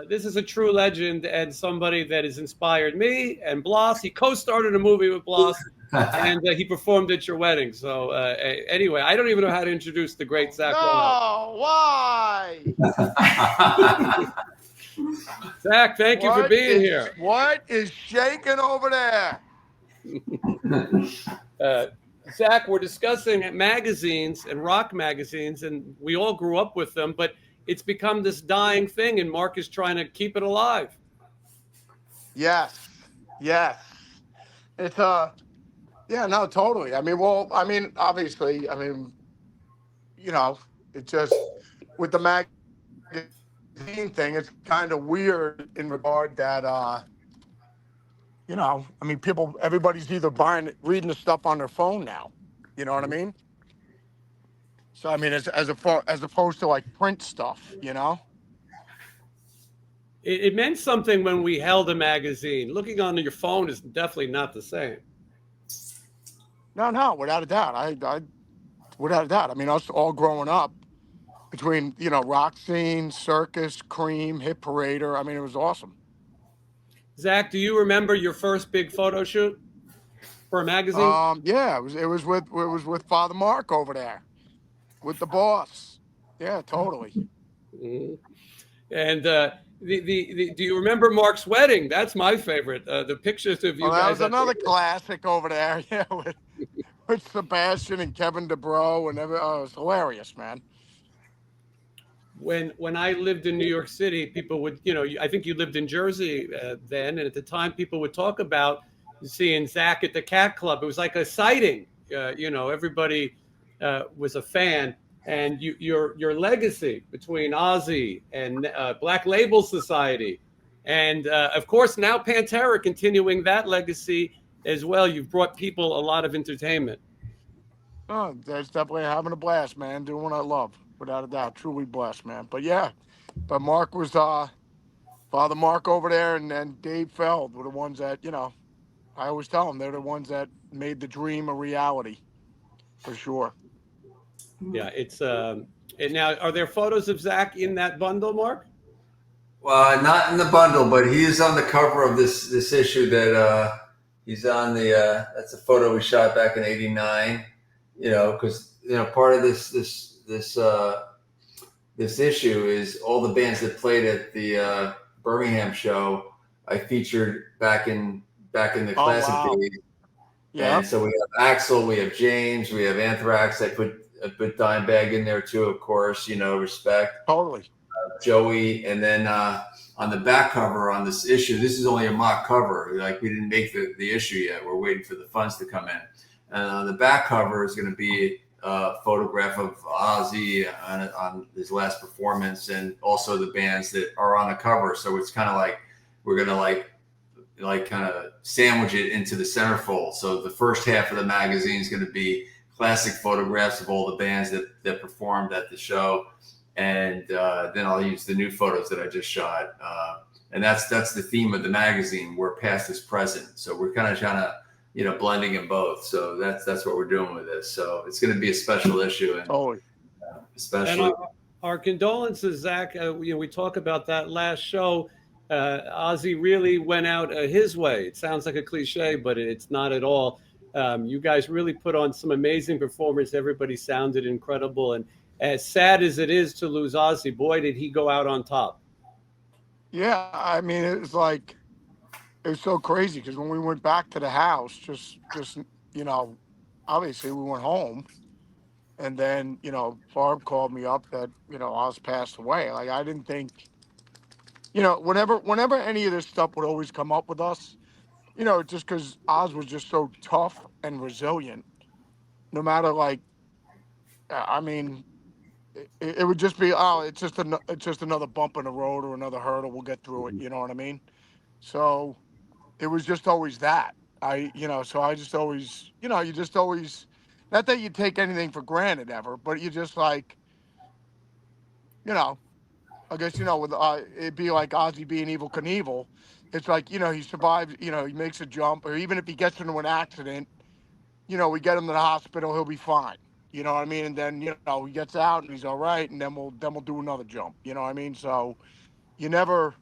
this is a true legend and somebody that has inspired me and Blas. He co-starred a movie with Blas, and he performed at your wedding. So anyway, I don't even know how to introduce the great Zakk Wylde. No, why? Zakk, thank you for being here. What is shaking over there? Zakk, we're discussing magazines and rock magazines, and we all grew up with them, but it's become this dying thing, and Mark is trying to keep it alive. Yes. It's yeah, no, totally. I mean, well, I mean, obviously, I mean, it just with the magazine thing, it's kind of weird in regard that I mean, everybody's either reading the stuff on their phone now. You know what I mean? So I mean, as opposed to like print stuff, It meant something when we held a magazine. Looking on your phone is definitely not the same. No, without a doubt. Without a doubt. I mean, us all growing up between rock scene, circus, cream, hit parader. I mean, it was awesome. Zakk, do you remember your first big photo shoot for a magazine? Yeah, it was with Father Mark over there, with the boss. Yeah, totally. Mm-hmm. And do you remember Mark's wedding? That's my favorite. The pictures of you guys. That was another classic over there. Yeah, with Sebastian and Kevin DeBro and everything. Oh, it was hilarious, man. When I lived in New York City, people would, I think you lived in Jersey then, and at the time, people would talk about seeing Zakk at the Cat Club. It was like a sighting. Everybody was a fan, and your legacy between Ozzy and Black Label Society, and of course now Pantera continuing that legacy as well. You've brought people a lot of entertainment. Oh, that's definitely having a blast, man. Doing what I love. Without a doubt, truly blessed, man. But yeah, Mark was Father Mark over there, and then Dave Feld were the ones that I always tell them they're the ones that made the dream a reality, for sure. Yeah, it's and now are there photos of Zakk in that bundle, Mark? Well, not in the bundle, but he is on the cover of this issue that he's on the. That's a photo we shot back in '89. Because part of this issue is all the bands that played at the Birmingham show. I featured back in the classic days. Yeah. And so we have Axl, we have James, we have Anthrax. I put Dimebag in there too, of course. Respect. Totally. Joey, and then on the back cover on this issue, this is only a mock cover. Like, we didn't make the issue yet. We're waiting for the funds to come in. And on the back cover is going to be a photograph of Ozzy on his last performance, and also the bands that are on the cover. So it's kind of like we're going to like kind of sandwich it into the centerfold. So the first half of the magazine is going to be classic photographs of all the bands that performed at the show. And then I'll use the new photos that I just shot. And that's the theme of the magazine, where past is present. So we're kind of trying to, blending in both. So that's what we're doing with this. So it's going to be a special issue. And especially. And our condolences, Zakk. We talk about that last show. Ozzy really went out his way. It sounds like a cliche, but it's not at all. You guys really put on some amazing performance. Everybody sounded incredible. And as sad as it is to lose Ozzy, boy, did he go out on top. Yeah, I mean, it was so crazy because when we went back to the house, just obviously we went home, and then Barb called me up that Oz passed away. Like, I didn't think, whenever any of this stuff would always come up with us, just because Oz was just so tough and resilient, no matter I mean. It would just be, it's just another bump in the road or another hurdle. We'll get through it. You know what I mean? So it was just always that. So I just always, you just always, not that you take anything for granted ever, but you just I guess, with it'd be like Ozzy being Evel Knievel. It's like, he survives, he makes a jump, or even if he gets into an accident, we get him to the hospital, he'll be fine. You know what I mean? And then, he gets out and he's all right. And then we'll do another jump. You know what I mean? So you never,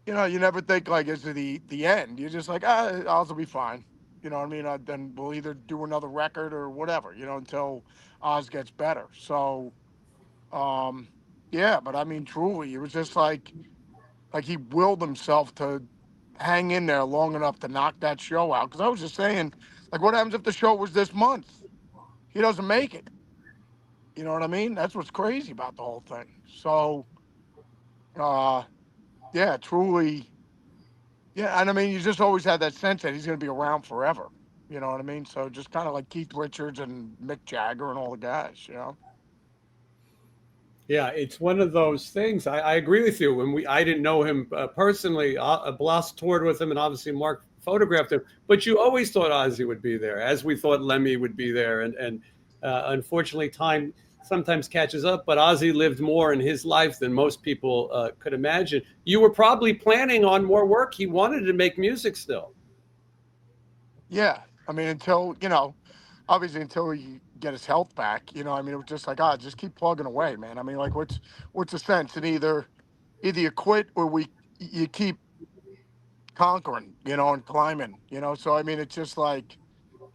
you never think like it's the end. You're just like, Oz will be fine. You know what I mean? Then we'll either do another record or whatever, until Oz gets better. So, um, yeah, but I mean, truly, it was just like he willed himself to hang in there long enough to knock that show out. Because I was just saying, like, what happens if the show was this month? He doesn't make it. You know what I mean? That's what's crazy about the whole thing. So, uh, yeah, truly. Yeah, and I mean, you just always had that sense that he's going to be around forever. You know what I mean? So just kind of like Keith Richards and Mick Jagger and all the guys. Yeah, it's one of those things. I agree with you. I didn't know him personally. Blas toured with him, and obviously Mark photographed him. But you always thought Ozzy would be there, as we thought Lemmy would be there. And unfortunately, time sometimes catches up. But Ozzy lived more in his life than most people could imagine. You were probably planning on more work. He wanted to make music still. Yeah, I mean, obviously until he get his health back. I mean, it was just like, just keep plugging away, man. I mean, like, what's the sense? And either you quit or you keep conquering, and climbing. So I mean, it's just like,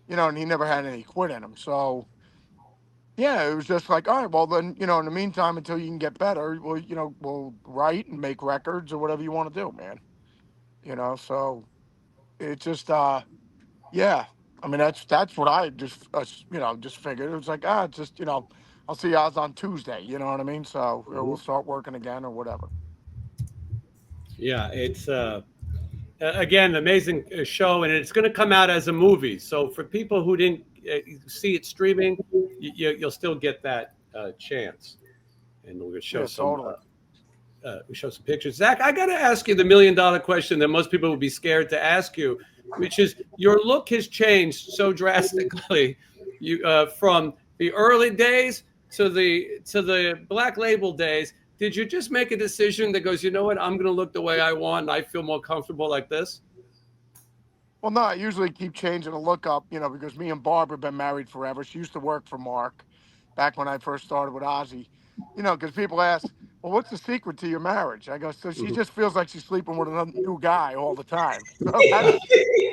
and he never had any quit in him. So yeah, it was just like, all right, well then, in the meantime, until you can get better, we'll write and make records or whatever you want to do, man. So it just, yeah. I mean, that's what I just figured. It was like, just, I'll see you guys on Tuesday. You know what I mean? So we'll start working again or whatever. Yeah, it's again amazing show, and it's going to come out as a movie. So for people who didn't see it streaming, you'll still get that chance, and we'll show Totally. we show some pictures. Zakk, I got to ask you the $1,000,000 question that most people would be scared to ask you, which is your look has changed so drastically. From the early days to the Black Label days. Did you just make a decision that goes, you know what, I'm going to look the way I want, and I feel more comfortable like this? Well, no, I usually keep changing the look up, because me and Barbara have been married forever. She used to work for Mark back when I first started with Ozzy, because people ask, well, what's the secret to your marriage? I go, so she just feels like she's sleeping with another new guy all the time. So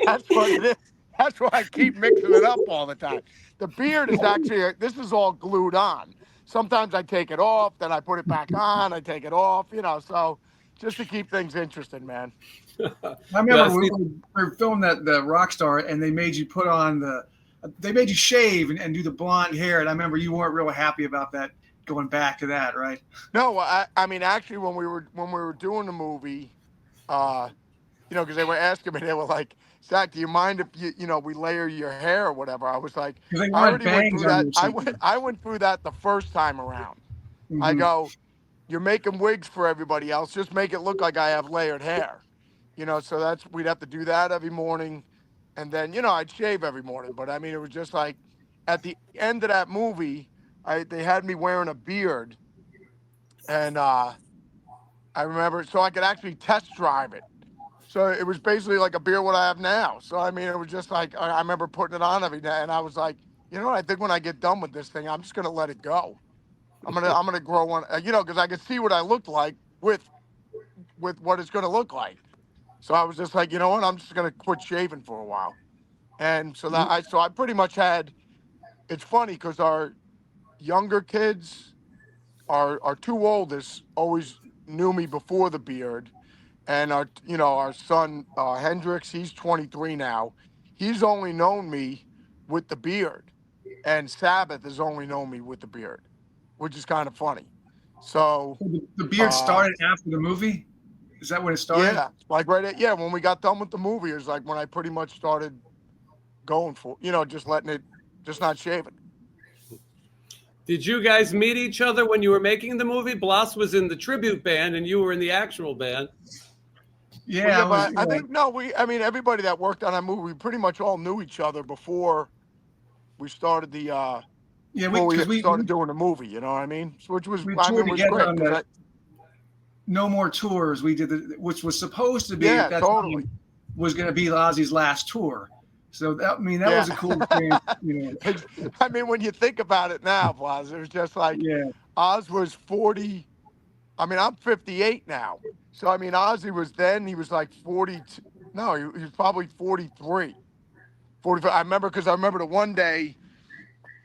that's what it is. That's why I keep mixing it up all the time. The beard is actually, this is all glued on. Sometimes I take it off, then I put it back on, I take it off, so just to keep things interesting, man. I remember we were filming the Rockstar, and they made you they made you shave and do the blonde hair. And I remember you weren't real happy about that, going back to that, right? No, I mean, actually, when we were doing the movie, because they were asking me, they were like, Zakk, do you mind if we layer your hair or whatever? I was like, I already went through that. I went through that the first time around. Mm-hmm. I go, you're making wigs for everybody else. Just make it look like I have layered hair. So we'd have to do that every morning. And then, I'd shave every morning. But I mean, it was just like at the end of that movie, they had me wearing a beard. And I remember, so I could actually test drive it. So it was basically like a beard what I have now. So, I mean, it was just like, I remember putting it on every day. And I was like, you know what? I think when I get done with this thing, I'm just going to let it go. I'm going to grow one, because I could see what I looked like with what it's going to look like. So I was just like, you know what? I'm just going to quit shaving for a while. And so I pretty much had, it's funny because our younger kids, our two oldest always knew me before the beard. And our son, Hendrix, he's 23 now. He's only known me with the beard. And Sabbath has only known me with the beard, which is kind of funny. So the beard started after the movie? Is that when it started? Yeah, like when we got done with the movie, it was like when I pretty much started going for, just letting it, just not shaving. Did you guys meet each other when you were making the movie? Blas was in the tribute band and you were in the actual band. Yeah, but I think, everybody that worked on that movie, we pretty much all knew each other before we started we started doing the movie, you know what I mean? Which was, was great. No More Tours we did, which was supposed to be at that time was going to be Ozzy's last tour. So that was a cool experience. I mean, when you think about it now, Blas, it was just like Oz was 40. I mean, I'm 58 now. So, I mean, Ozzy was then, he was like 42. No, he was probably 43, 45. I remember the one day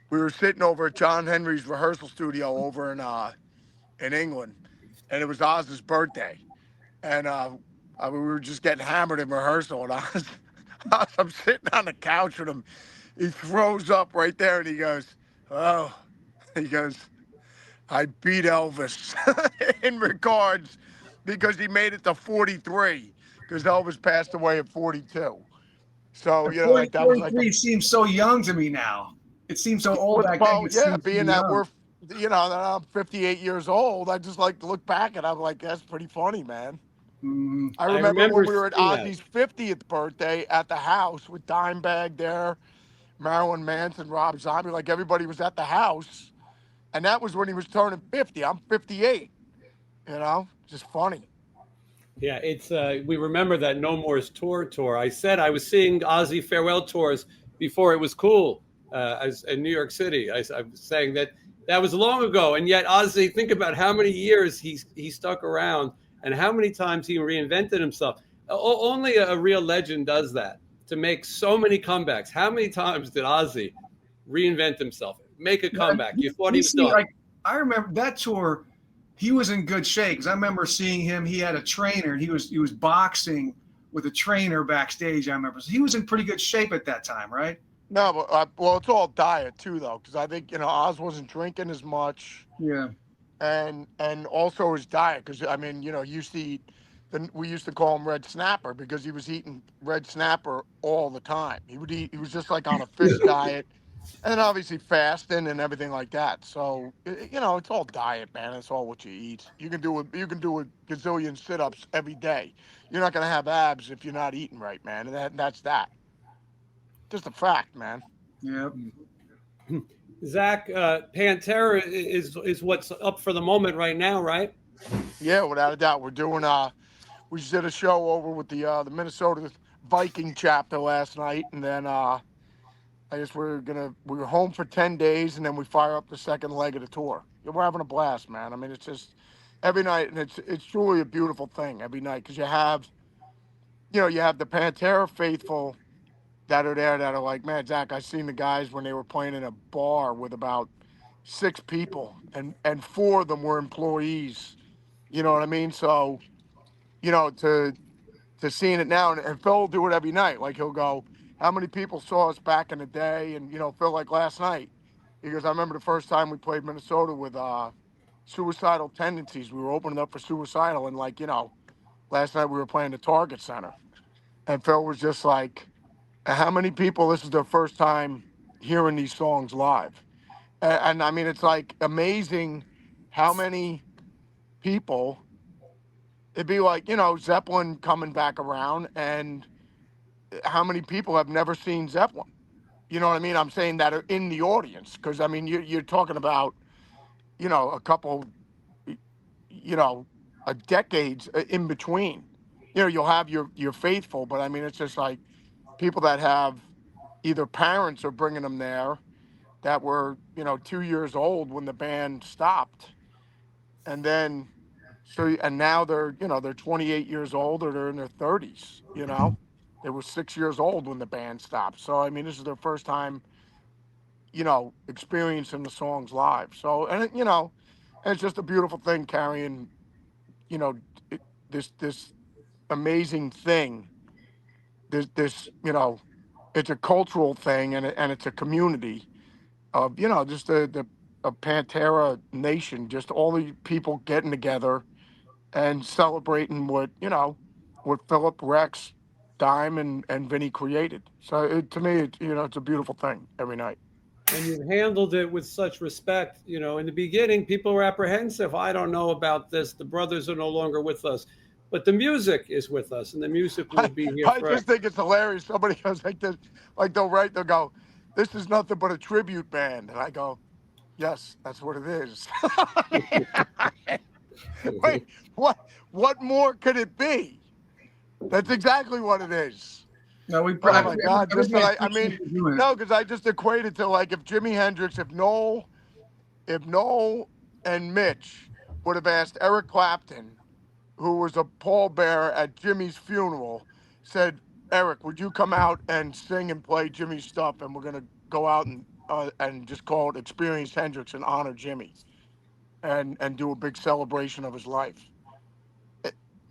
we were sitting over at John Henry's rehearsal studio over in England, and it was Oz's birthday. And we were just getting hammered in rehearsal, and I'm sitting on the couch with him. He throws up right there, and he goes, "Oh," he goes, "I beat Elvis in regards because he made it to 43 because Elvis passed away at 42." So And you know, like that was like 43 seems so young to me now. It seems so old back then. well, It yeah, seems so being that young. that I'm 58 years old, I just like to look back and I'm like, that's pretty funny, man. Mm, I I remember remember when we were at seeing that. Ozzy's 50th birthday at the house with Dimebag there, Marilyn Manson, Rob Zombie, like everybody was at the house. And that was when he was turning 50. I'm 58, just funny. Yeah, it's we remember that No More's tour. I said I was seeing Ozzy farewell tours before it was cool. As in New York City, I was saying that was long ago, and yet Ozzy. Think about how many years he stuck around, and how many times he reinvented himself. Only a real legend does that, to make so many comebacks. How many times did Ozzy reinvent himself, make a comeback? You thought he was done. like I remember that tour. He was in good shape because I remember seeing him. He had a trainer, and he was boxing with a trainer backstage. I remember, so he was in pretty good shape at that time, right? No, but well, it's all diet too, though, because I think Oz wasn't drinking as much, Yeah. and also his diet, because I mean, he used to eat. Then we used to call him Red Snapper because he was eating Red Snapper all the time. He would eat. He was just like on a fish diet, and obviously fasting and everything like that. So it's all diet, man. It's all what you eat. You can do a gazillion sit-ups every day. You're not gonna have abs if you're not eating right, man. And that's that. Just a fact, man. Yeah. Zach, Pantera is what's up for the moment right now, right? Yeah, without a doubt. We just did a show over with the Minnesota Viking chapter last night, and then I guess we were home for 10 days, and then we fire up the second leg of the tour. Yeah, we're having a blast, man. I mean, it's just every night, and it's truly a beautiful thing every night, because you have the Pantera faithful that are there that are like, man, Zach, I seen the guys when they were playing in a bar with about 6 people, and 4 of them were employees. You know what I mean? So, to seeing it now, and Phil will do it every night. Like, he'll go, how many people saw us back in the day? And Phil, like last night, he goes, I remember the first time we played Minnesota with Suicidal Tendencies. We were opening up for Suicidal, and last night we were playing the Target Center, and Phil was just like, how many people, this is their first time hearing these songs live? And I mean, it's like amazing how many people. It'd be like, Zeppelin coming back around, and how many people have never seen Zeppelin? You know what I mean? I'm saying that are in the audience, because I mean, you're talking about, a couple, you know, a decades in between. You'll have your faithful, but I mean, it's just like people that have either parents are bringing them there that were 2 years old when the band stopped, and then and now they're 28 years old, or they're in their 30s. They were 6 years old when the band stopped. So I mean, this is their first time experiencing the songs live. So, and it's just a beautiful thing carrying you know this amazing thing. This it's a cultural thing, and it's a community of just the a Pantera nation, just all the people getting together and celebrating what Philip, Rex, Dime, and Vinny created. So to me, it's a beautiful thing every night. And you've handled it with such respect. In the beginning, people were apprehensive. I don't know about this. The brothers are no longer with us, but the music is with us, and the music will be here I forever. just think it's hilarious. Somebody goes like this, like they'll go, "This is nothing but a tribute band," and I go, "Yes, that's what it is." Wait, what more could it be? That's exactly what it is. No, Oh my God! I mean, no, because I just equated to, like, if Jimi Hendrix, if Noel and Mitch would have asked Eric Clapton, who was a pallbearer at Jimmy's funeral, said, Eric, would you come out and sing and play Jimmy's stuff? And we're going to go out and just call it Experience Hendrix and honor Jimmy and do a big celebration of his life.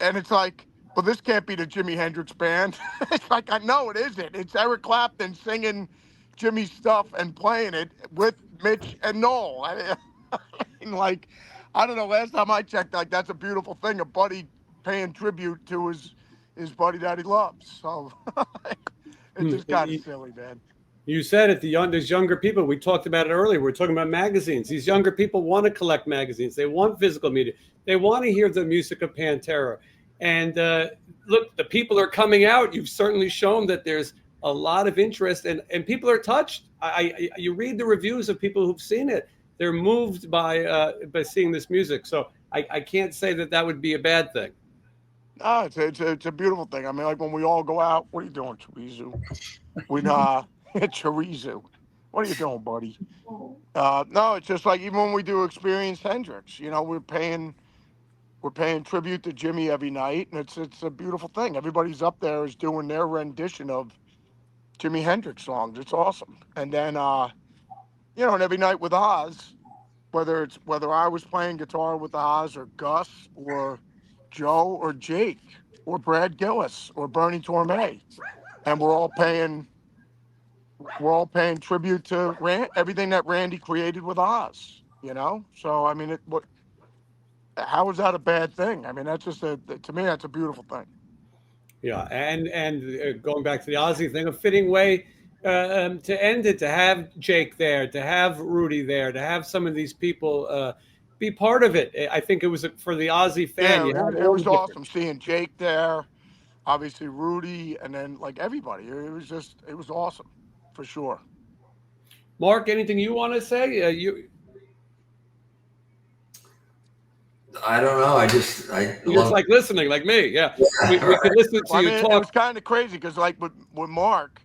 And it's like, well, this can't be the Jimi Hendrix band. It's like, I know it isn't. It's Eric Clapton singing Jimmy's stuff and playing it with Mitch and Noel. mean, like, I don't know. Last time I checked, like, that's a beautiful thing. A buddy paying tribute to his buddy that he loves. So it's just kind of silly, man. You said it. There's younger people. We talked about it earlier. We're talking about magazines. These younger people want to collect magazines. They want physical media. They want to hear the music of Pantera. And look, the people are coming out. You've certainly shown that there's a lot of interest, and people are touched. You read the reviews of people who've seen it. They're moved by seeing this music. So I can't say that would be a bad thing. No, it's a beautiful thing. I mean, like when we all go out, what are you doing, Chorizo? Chorizo. What are you doing, buddy? No, it's just like even when we do Experience Hendrix, you know, we're paying tribute to Jimmy every night, and it's a beautiful thing. Everybody's up there is doing their rendition of Jimi Hendrix songs. It's awesome. And then you know, and every night with Oz, whether I was playing guitar with Oz or Gus or Joe or Jake or Brad Gillis or Bernie Torme, and we're all paying tribute to everything that Randy created with Oz, you know? So, I mean, how is that a bad thing? I mean, that's just to me, that's a beautiful thing. Yeah, and going back to the Ozzy thing, a fitting way to end it, to have Jake there, to have Rudy there, to have some of these people be part of it. I think it was for the Ozzy fan. Yeah, it was awesome seeing Jake there, obviously Rudy, and then like everybody. It was awesome, for sure. Mark, anything you want to say? I don't know. I just like listening, like me. Yeah, we could listen to you talk. It was kind of crazy because, like, with Mark,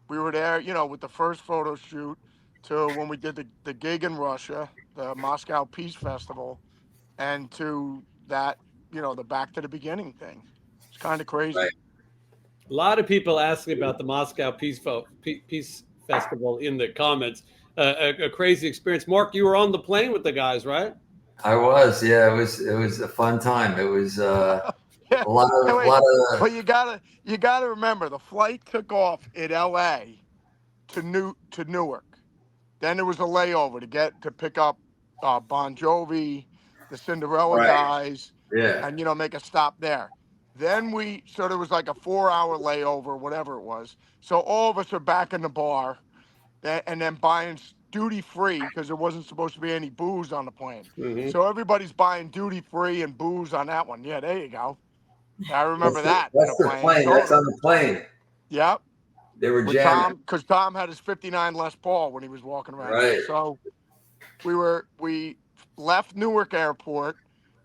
we were there, you know, with the first photo shoot to when we did the gig in Russia, the Moscow Peace Festival, and to that, you know, the Back to the Beginning thing. It's kind of crazy. Right. A lot of people asking about the Moscow Peace Festival in the comments. A crazy experience. Mark, you were on the plane with the guys, right? I was, yeah. It was a fun time. It was a lot of. But you gotta remember, the flight took off in L.A. to Newark. Then there was a layover to pick up Bon Jovi, the Cinderella guys, and you know, make a stop there. Then so there was like a 4-hour layover, whatever it was. So all of us are back in the bar, and then buying duty free because there wasn't supposed to be any booze on the plane. Mm-hmm. So everybody's buying duty free and booze on that one. Yeah, there you go. I remember that. That's the plane. That's on the plane. Yep. They were jamming. Because Tom had his 59 Les Paul when he was walking around. Right. So we left Newark Airport,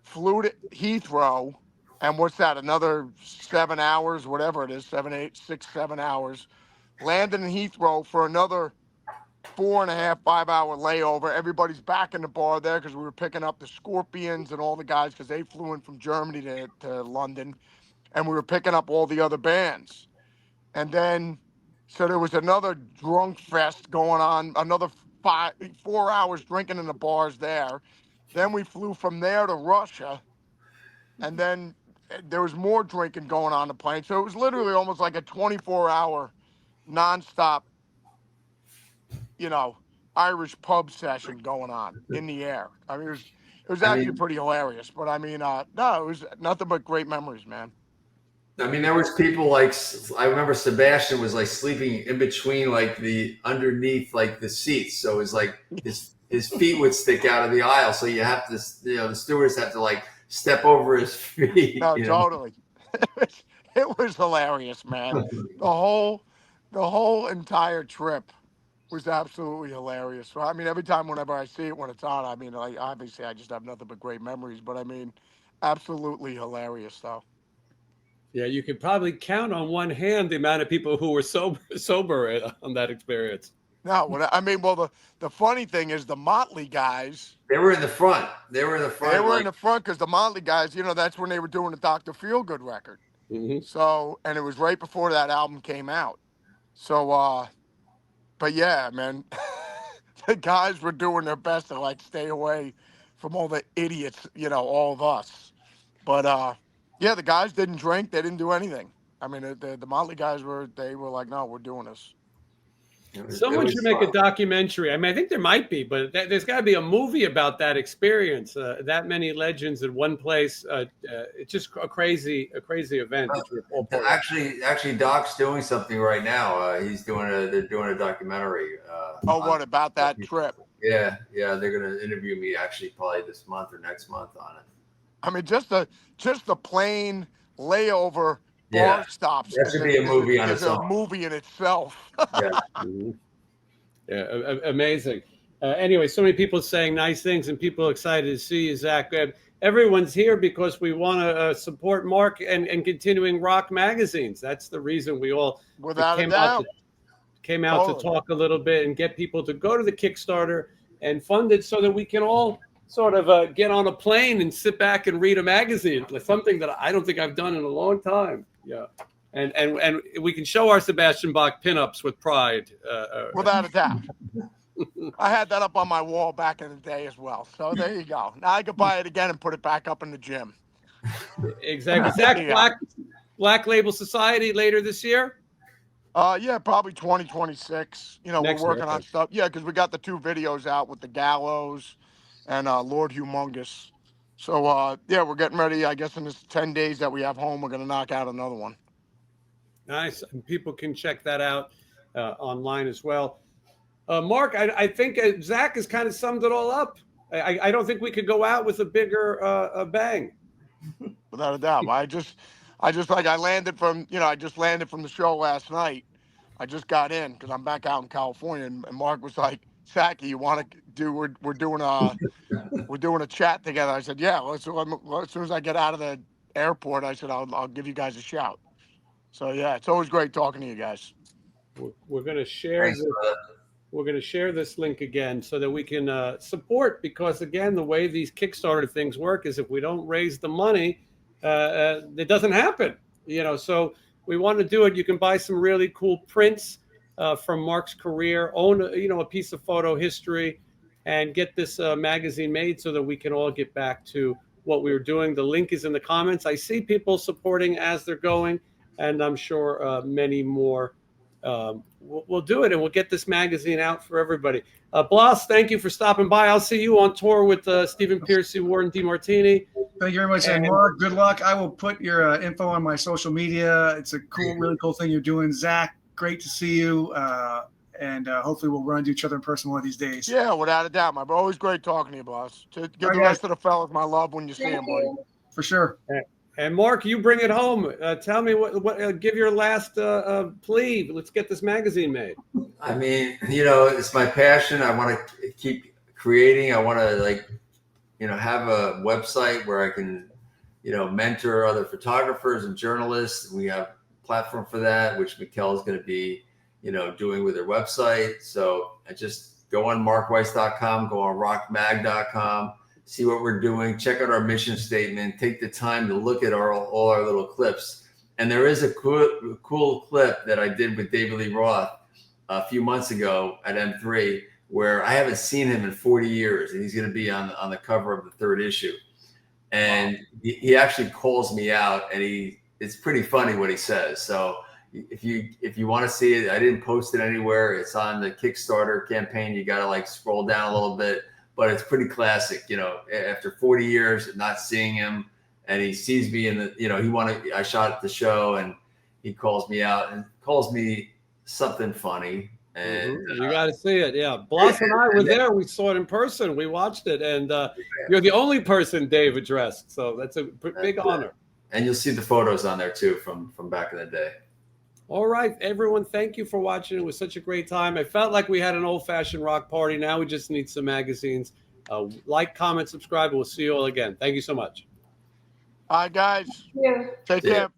flew to Heathrow, and what's that? Another 7 hours, whatever it is, 7 hours. Landed in Heathrow for another 4.5, 5-hour layover. Everybody's back in the bar there because we were picking up the Scorpions and all the guys because they flew in from Germany to London, and we were picking up all the other bands. And then, so there was another drunk fest going on, another 4 hours drinking in the bars there. Then we flew from there to Russia, and then there was more drinking going on the plane. So it was literally almost like a 24-hour nonstop, you know, Irish pub session going on in the air. I mean, it was actually pretty hilarious. But I mean, no, it was nothing but great memories, man. I mean, there was people like, I remember Sebastian was like sleeping in between, like underneath like the seats. So it was like his feet would stick out of the aisle. So you have to, you know, the stewards have to like step over his feet. No, totally. It was hilarious, man. The whole entire trip was absolutely hilarious. So, I mean, every time whenever I see it when it's on, I mean, like, obviously I just have nothing but great memories, but I mean, absolutely hilarious though. Yeah, you could probably count on one hand the amount of people who were sober on that experience. No, I mean, well, the funny thing is the Motley guys. They were in the front. They were in the front. They were in the front because the Motley guys, that's when they were doing the Dr. Feelgood record. Mm-hmm. So, and it was right before that album came out. So, but yeah, man, the guys were doing their best to like stay away from all the idiots, all of us. But yeah, the guys didn't drink. They didn't do anything. I mean, the Motley guys were like, no, we're doing this. Someone should make a documentary. I mean, I think there might be, but there's got to be a movie about that experience. That many legends in one place. It's just a crazy event. Actually, Doc's doing something right now. They're doing a documentary. What about that trip? Yeah. They're gonna interview me actually probably this month or next month on it. I mean, just the plane layover. Bar stops. That should be a movie on itself. A movie in itself. Yeah. Mm-hmm. Yeah, amazing. Anyway, so many people saying nice things, and people excited to see you, Zakk. Everyone's here because we want to support Mark and continuing rock magazines. That's the reason we all came out to talk a little bit and get people to go to the Kickstarter and fund it so that we can all sort of get on a plane and sit back and read a magazine. Something that I don't think I've done in a long time. Yeah. And we can show our Sebastian Bach pinups with pride. Without a doubt. I had that up on my wall back in the day as well. So there you go. Now I could buy it again and put it back up in the gym. Exactly. Zakk, Black Label Society later this year? Yeah, probably 2026. We're working on stuff. Yeah, because we got the 2 videos out with the Gallows and Lord Humongous. So, yeah, we're getting ready. I guess in this 10 days that we have home, we're going to knock out another one. Nice. And people can check that out online as well. Mark, I think Zakk has kind of summed it all up. I don't think we could go out with a bigger bang. Without a doubt. I landed from the show last night. I just got in because I'm back out in California, and Mark was like, Zakk, you want to do? We're doing a chat together. I said, yeah. As soon as I get out of the airport, I said I'll give you guys a shout. So yeah, it's always great talking to you guys. We're going to share. We're going to share this link again so that we can support. Because again, the way these Kickstarter things work is if we don't raise the money, it doesn't happen. So we want to do it. You can buy some really cool prints from Mark's career, own a piece of photo history, and get this magazine made so that we can all get back to what we were doing. The link is in the comments. I see people supporting as they're going, and I'm sure many more we'll do it, and we'll get this magazine out for everybody. Blas, thank you for stopping by. I'll see you on tour with Stephen Pearcy, Warren DeMartini. Thank you very much, and Mark. Good luck. I will put your info on my social media. It's a really cool thing you're doing. Zakk, great to see you, and hopefully we'll run into each other in person one of these days. Yeah, without a doubt, my bro. Always great talking to you, Blas. Give the rest of the fellas my love when you see them, buddy. For sure. And Mark, you bring it home. Tell me what give your last plea. Let's get this magazine made. I mean, it's my passion. I want to keep creating. I want to have a website where I can, mentor other photographers and journalists. We have a platform for that, which Mikkel is going to be, doing with their website. So I just go on markweiss.com, go on rockmag.com. See what we're doing, check out our mission statement, take the time to look at all our little clips. And there is a cool clip that I did with David Lee Roth a few months ago at M3 where I haven't seen him in 40 years, and he's going to be on the cover of the 3rd issue. And he actually calls me out, and it's pretty funny what he says. So if you want to see it, I didn't post it anywhere. It's on the Kickstarter campaign. You got to scroll down a little bit. But it's pretty classic, after 40 years of not seeing him, and he sees me in I shot at the show, and he calls me out and calls me something funny. And you got to see it. Yeah. Blas and I were there. We saw it in person. We watched it. And you're the only person Dave addressed. So that's a big honor. And you'll see the photos on there too from back in the day. All right, everyone, thank you for watching. It was such a great time. I felt like we had an old-fashioned rock party. Now we just need some magazines. Like, comment, subscribe, and we'll see you all again. Thank you so much. All right, guys. Yeah. Take care.